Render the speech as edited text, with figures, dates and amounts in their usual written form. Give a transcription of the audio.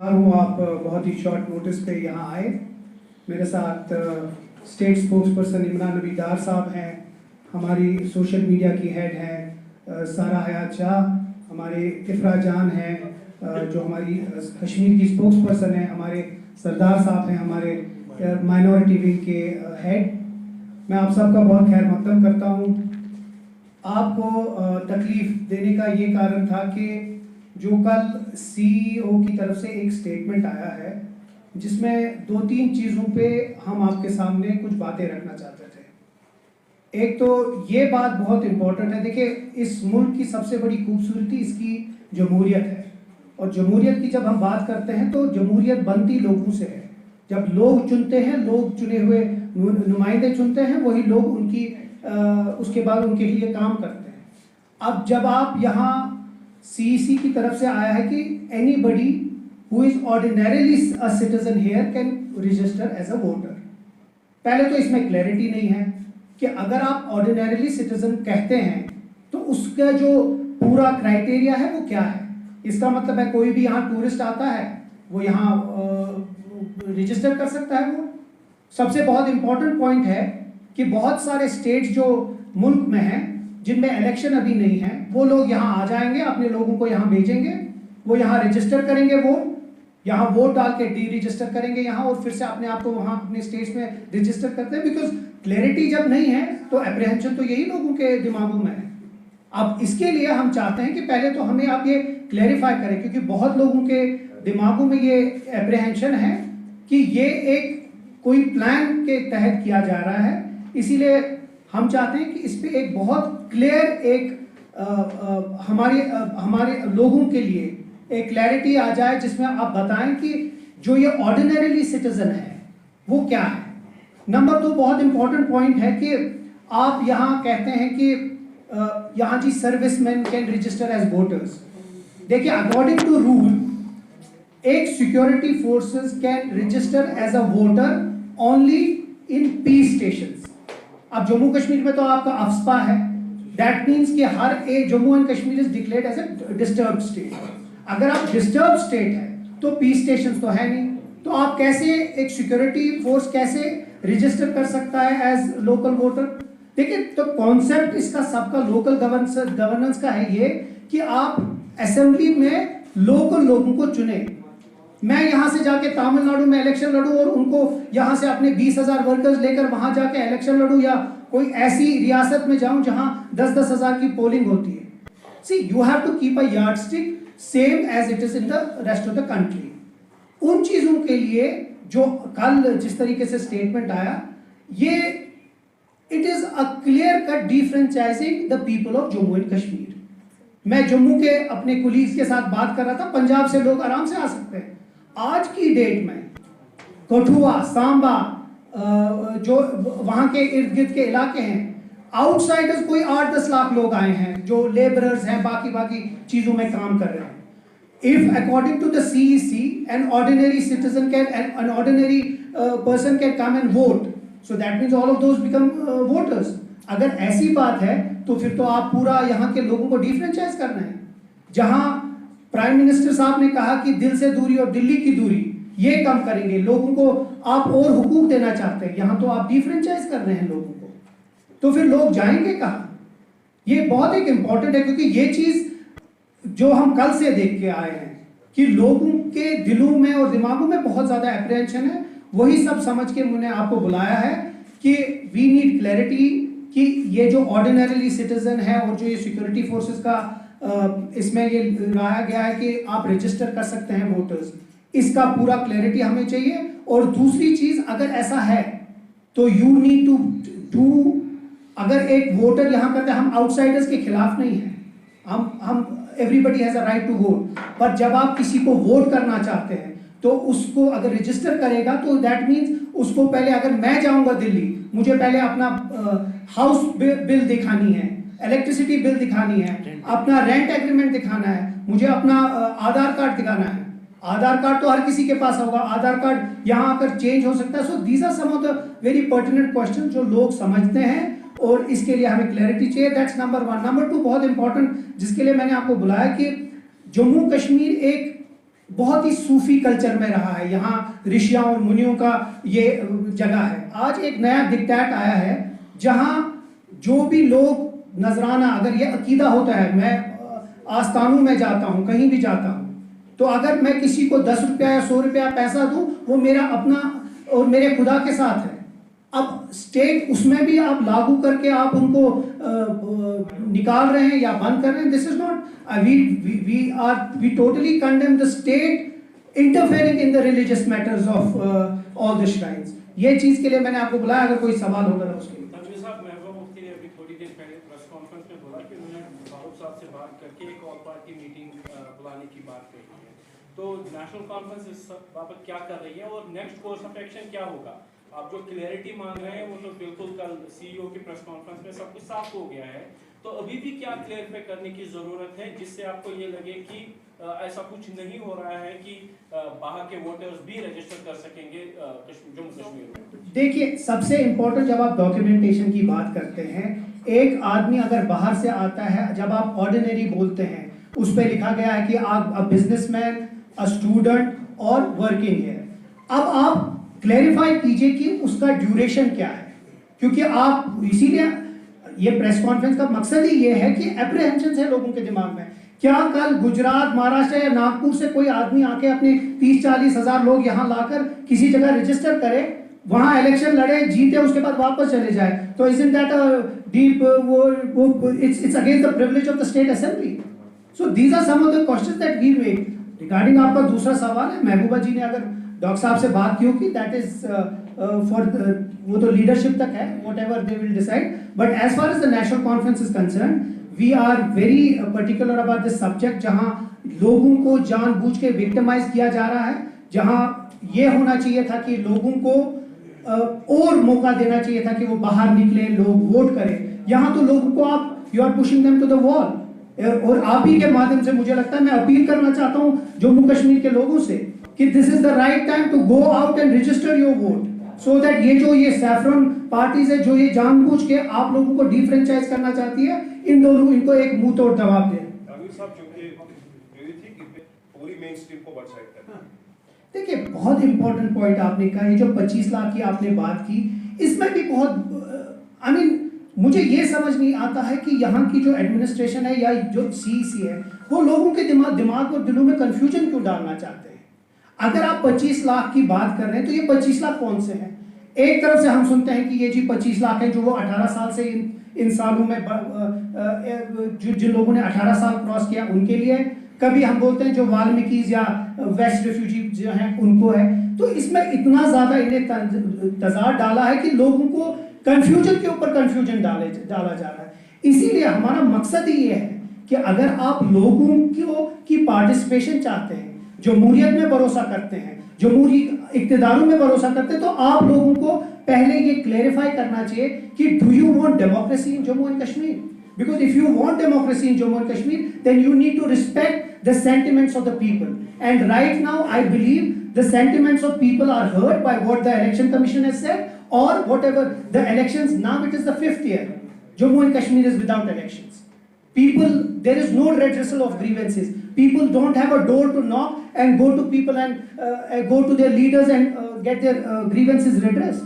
हूँ आप बहुत ही शॉर्ट नोटिस पे यहाँ आए। मेरे साथ स्टेट स्पोक्स पर्सन इमरान नबी डार साहब हैं, हमारी सोशल मीडिया की हेड हैं सारा हयात शाह, हमारे इफ्रा जान हैं जो हमारी कश्मीर की स्पोक्स पर्सन हैं, हमारे सरदार साहब हैं हमारे माइनॉरिटी विंग के हेड। मैं आप सबका बहुत खैर मकदम करता हूँ। आपको तकलीफ़ देने का ये कारण था कि जो कल सीईओ की तरफ से एक स्टेटमेंट आया है जिसमें दो तीन चीज़ों पे हम आपके सामने कुछ बातें रखना चाहते थे। एक तो ये बात बहुत इम्पोर्टेंट है, देखिए इस मुल्क की सबसे बड़ी खूबसूरती इसकी जमहूरियत है, और जमहूरियत की जब हम बात करते हैं तो जमहूरियत बनती लोगों से है। जब लोग चुनते हैं, लोग चुने हुए नुमाइंदे चुनते हैं, वही लोग उनकी उसके बाद उनके लिए काम करते हैं। अब जब आप यहाँ सीईसी की तरफ से आया है कि anybody who is ordinarily a citizen here can register as a voter. पहले तो इसमें क्लैरिटी नहीं है कि अगर आप ऑर्डिनरीली सिटीजन कहते हैं तो उसका जो पूरा क्राइटेरिया है वो क्या है। इसका मतलब है कोई भी यहाँ टूरिस्ट आता है वो यहाँ रजिस्टर कर सकता है। वो सबसे बहुत इंपॉर्टेंट पॉइंट है कि बहुत सारे स्टेट जो मुल्क में हैं जिनमें इलेक्शन अभी नहीं है, वो लोग यहाँ आ जाएंगे, अपने लोगों को यहाँ भेजेंगे, वो यहाँ रजिस्टर करेंगे, यहाँ वोट डाल के डी रजिस्टर करेंगे यहाँ, और फिर से अपने आप को वहाँ अपने स्टेट्स में रजिस्टर करते हैं। बिकॉज क्लैरिटी जब नहीं है तो अप्रीहेंशन तो यही लोगों के दिमागों में है। अब इसके लिए हम चाहते हैं कि पहले तो हमें आप ये क्लैरिफाई करें, क्योंकि बहुत लोगों के दिमागों में ये अप्रीहेंशन है कि ये एक कोई प्लान के तहत किया जा रहा है। इसीलिए हम चाहते हैं कि इस पे एक बहुत क्लियर एक हमारे लोगों के लिए एक क्लैरिटी आ जाए, जिसमें आप बताएं कि जो ये ऑर्डिनरीली सिटीजन है वो क्या है। नंबर 2 बहुत इंपॉर्टेंट पॉइंट है कि आप यहाँ कहते हैं कि यहाँ जी serviceman can register as voters. देखिए अकॉर्डिंग टू रूल एक security forces can register as a voter only in peace stations. अब जम्मू कश्मीर में तो आपका अफ्सपा है, दैट मीन्स कि हर एक Jammu and Kashmir is declared as a disturbed state. अगर आप डिस्टर्ब स्टेट है तो पीस स्टेशन तो है नहीं, तो आप कैसे एक सिक्योरिटी फोर्स कैसे रजिस्टर कर सकता है एज लोकल वोटर। देखिए तो कॉन्सेप्ट इसका सबका लोकल गवर्नेंस का है ये कि आप असेंबली में लोकल लोगों को चुने। मैं यहाँ से जाके तमिलनाडु में इलेक्शन लड़ूं और उनको यहाँ से अपने 20,000 वर्कर्स लेकर वहां जाके इलेक्शन लड़ूं, या कोई ऐसी रियासत में जाऊं जहां 10-10 हजार की पोलिंग होती है। See you have to keep a yardstick same as it is in the rest of the country. उन चीजों के लिए जो कल जिस तरीके से स्टेटमेंट आया, ये it is a clear cut differentiating the people of Jammu and Kashmir. मैं जम्मू के अपने कुलीग्स के साथ बात कर रहा था, पंजाब से लोग आराम से आ सकते हैं। आज की डेट में कठुआ, सांबा, जो वहां के इर्द गिर्द के इलाके हैं, आउटसाइडर्स कोई 8-10 लाख लोग आए हैं जो लेबरर्स हैं, बाकी चीजों में काम कर रहे हैं। If according to the CEC an ordinary citizen can an ordinary person can come and vote, so that means all of those become voters. अगर ऐसी बात है तो फिर तो आप पूरा यहाँ के लोगों को डिफरेंशिएट करना है। जहां प्राइम मिनिस्टर साहब ने कहा कि दिल से दूरी और दिल्ली की दूरी ये कम करेंगे, लोगों को आप और हुकूक देना चाहते हैं, यहाँ तो आप डिफरेंशिएट कर रहे हैं लोगों को, तो फिर लोग जाएंगे कहाँ। ये बहुत एक इंपॉर्टेंट है, क्योंकि ये चीज जो हम कल से देख के आए हैं कि लोगों के दिलों में और दिमागों में बहुत ज्यादा अप्रीहेंशन है। वही सब समझ के मैंने आपको बुलाया है कि वी नीड क्लैरिटी कि ये जो ऑर्डिनरीली सिटीजन है और जो ये सिक्योरिटी फोर्सेस का इसमें ये लाया गया है कि आप रजिस्टर कर सकते हैं वोटर्स, इसका पूरा क्लैरिटी हमें चाहिए। और दूसरी चीज, अगर ऐसा है तो यू नीड टू डू, अगर एक वोटर यहाँ करते हैं, हम आउटसाइडर्स के खिलाफ नहीं है, हम everybody has a right to vote, पर जब आप किसी को वोट करना चाहते हैं तो उसको अगर रजिस्टर करेगा तो दैट मीन्स उसको पहले, अगर मैं जाऊंगा दिल्ली, मुझे पहले अपना हाउस बिल दिखानी है, इलेक्ट्रिसिटी बिल दिखानी है, अपना रेंट एग्रीमेंट दिखाना है, मुझे अपना आधार कार्ड दिखाना है। आधार कार्ड तो हर किसी के पास होगा, आधार कार्ड यहाँ आकर चेंज हो सकता है। So these are some of the very pertinent question जो लोग समझते हैं, और इसके लिए हमें क्लैरिटी चाहिए। That's number 1। नंबर 2 बहुत इंपॉर्टेंट जिसके लिए मैंने आपको बुलाया कि जम्मू कश्मीर एक बहुत ही सूफी कल्चर में रहा है, यहाँ ऋषियों और मुनियों का ये जगह है। आज एक नया डिक्टेट आया है जहाँ जो भी लोग नजराना, अगर ये अकीदा होता है, मैं आस्थानों में जाता हूँ, कहीं भी जाता हूँ, तो अगर मैं किसी को 10 रुपया या 100 रुपया पैसा दूँ, वो मेरा अपना और मेरे खुदा के साथ है। अब स्टेट उसमें भी आप लागू करके आप उनको निकाल रहे हैं या बंद कर रहे हैं। This is not, we totally condemn the state interfering in the religious matters of all the shrines. ये चीज के लिए मैंने आपको बुलाया, अगर कोई सवाल होगा तो उसके लिए। मुफ्ती ने अभी थोड़ी देर पहले प्रेस कॉन्फ्रेंस में बोला कि उन्होंने फारूक साहब से बात करके एक ऑल पार्टी मीटिंग बुलाने की बात कही है। तो नेशनल कॉन्फ्रेंस इस बाबत क्या कर रही है और नेक्स्ट कोर्स ऑफ एक्शन क्या होगा? आप जो क्लैरिटी मांग रहे हैं वो तो बिल्कुल कल सीईओ की प्रेस कॉन्फ्रेंस में सब कुछ साफ हो गया है, तो अभी भी क्या क्लैरिफाई करने की जरूरत है जिससे आपको ये लगे कि ऐसा कुछ नहीं हो रहा है कि बाहर के वोटर्स भी रजिस्टर कर सकेंगे जम्मू कश्मीर में? देखिए, सबसे इंपॉर्टेंट जब आप डॉक्यूमेंटेशन की बात करते हैं, एक आदमी अगर बाहर से आता है, जब आप ऑर्डिनरी बोलते हैं उस पर लिखा गया है कि आप अ बिजनेसमैन, अ स्टूडेंट और वर्किंग है। अब आप क्लैरिफाई कीजिए कि उसका ड्यूरेशन क्या है, क्योंकि आप इसीलिए ये प्रेस कॉन्फ्रेंस का मकसद ही ये है कि एप्रीहेंशन है लोगों के दिमाग में। क्या कल गुजरात, महाराष्ट्र या नागपुर से कोई आदमी आके अपने 30-40 हजार लोग यहाँ लाकर किसी जगह रजिस्टर करे, वहां इलेक्शन लड़े, जीते, उसके बाद वापस चले जाए? तो isn't that a deep it's against the privilege of the state assembly? So these are some of the questions that we make. Regarding आपका दूसरा सवाल है, महबूबा जी ने अगर डॉक्टर साहब से बात की होगी, दैट इज फॉर वो तो लीडरशिप तक है, whatever they will decide. But as far as the National Conference is concern, we are very particular about this subject, जहां लोगों को जानबूझ के विक्टिमाइज किया जा रहा है, जहां ये होना चाहिए था कि लोगों को और मौका देना चाहिए था कि वो बाहर निकले, लोग वोट करें। यहाँ तो लोगों को आप you are pushing them to the wall. और आप ही के माध्यम से मुझे लगता है, मैं अपील करना चाहता हूँ जम्मू कश्मीर के लोगों से कि this is the right time to go out and register your vote, so that ये जो ये सैफरन पार्टीज है जो ये जानबूझ के आप लोगों को डिफ्रेंचाइज करना चाहती है, इन दोनों इनको एक मुंह तोड़ जवाब दें। देखिए, बहुत इंपॉर्टेंट पॉइंट आपने कहा, ये जो 25 लाख की आपने बात की, इसमें भी बहुत आई मीन मुझे ये समझ नहीं आता है कि यहाँ की जो एडमिनिस्ट्रेशन है या जो सीईसी है, वो लोगों के दिमाग और दिलों में कंफ्यूजन क्यों डालना चाहते हैं? अगर आप 25 लाख की बात कर रहे हैं, तो ये 25 लाख कौन से हैं? एक तरफ से हम सुनते हैं कि ये जी 25 लाख है जो वो 18 साल से इन सालों में जिन लोगों ने 18 साल क्रॉस किया उनके लिए। कभी हम बोलते हैं जो वाल्मीकि या वेस्ट रिफ्यूजी जो हैं उनको है। तो इसमें इतना ज्यादा इन्हें तजाद डाला है कि लोगों को कंफ्यूजन के ऊपर कंफ्यूजन डाला जा रहा है। इसीलिए हमारा मकसद ही ये है कि अगर आप लोगों की पार्टिसिपेशन चाहते हैं, जमहूरियत में भरोसा करते हैं, जमहूरी इक्तिदारों में भरोसा करते हैं, तो आप लोगों को पहले ये क्लेरिफाई करना चाहिए कि do you want democracy in Jammu and Kashmir? Because if you want democracy in Jammu and Kashmir, then you need to respect the sentiments of the people. And right now, I believe the sentiments of people are heard by what the Election Commission has said, or whatever the elections. Now it is the 5th year. Jammu and Kashmir is without elections. People, there is no redressal of grievances. People don't have a door to knock and go to people and go to their leaders and get their grievances redressed.